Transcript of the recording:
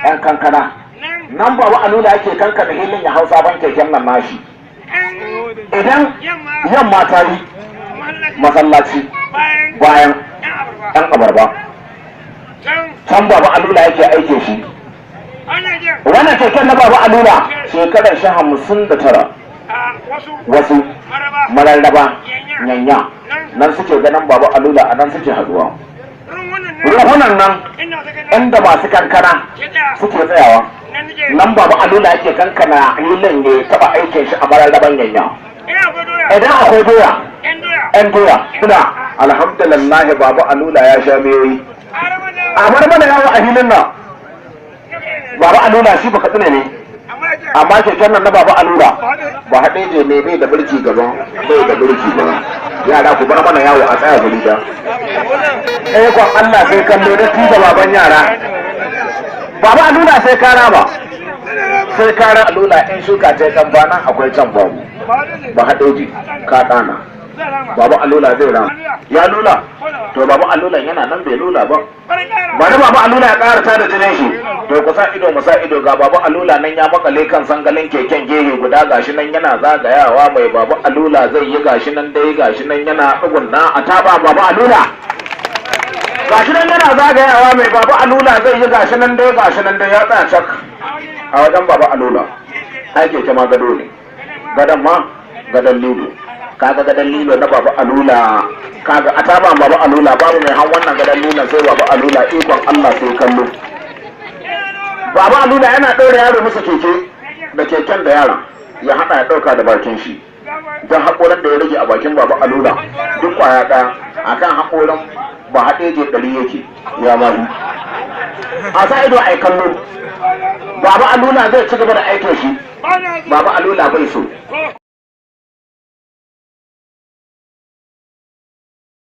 yan kankana nan baba alula yake kankana hilin ya hau sabon keken nan nashi idan yamma ta yi masallaci bayan yan abarba can baba alula yake aike shi wannan keken na baba alula shekarar shi 59 wasu mararraba nyanya nan suke ganin baba alula a nan suke haduwa ruhunan nan inda masu kankana suke tsayawa nan baba alula yake kankana hilin ya taba aikin shi a mararraban nyanya idan akwai doya yan doya suna alhamdulillah baba alula ya sha meyoyi a bar mana yawo a hilin nan baba alula shi baka tsine ne amma keken nan na baba alula ba haɗe je ne bai da birki gaban yara ku bar mana yawo a tsaya guri da kwan Allah sai kallo da tuba baban yara baba alula sai kara ba sai kara alula in shuka ta kan bana akwai can babu ba haɗe je ka ɗana baba alula zai ran ya lula to baba alula yana nan bai lula ba bari baba alula ya karata da jinin shi to ku sa ido mu sa ido ga baba alula nan ya makale kan sangalin keken gehe guda gashi nan yana zagayawa mai baba alula zai yi gashi nan dai gashi nan yana dugunna a taba baba alula gashi nan yana zagayawa mai baba alula zai yi gashi nan dai ya tsaya cak a wajen baba alula ai keke ma gado ne gadon ma gadon lilo kaga gadan lilo na baba alula kaga a taban baba alula babu mai han wannan gadan lilo sai baba alula ikon Allah sai kallo baba alula yana ɗaure yaro masa keke da keken da yaron ya haɗa ya ɗauka da bakin shi don haƙoran da ya rage a bakin baba alula duk kwaya ɗaya akan haƙoran ba haɗe je 100 yake ya mazu a sa ido ai kallo baba alula zai ci gaba da aikin shi baba alula bai so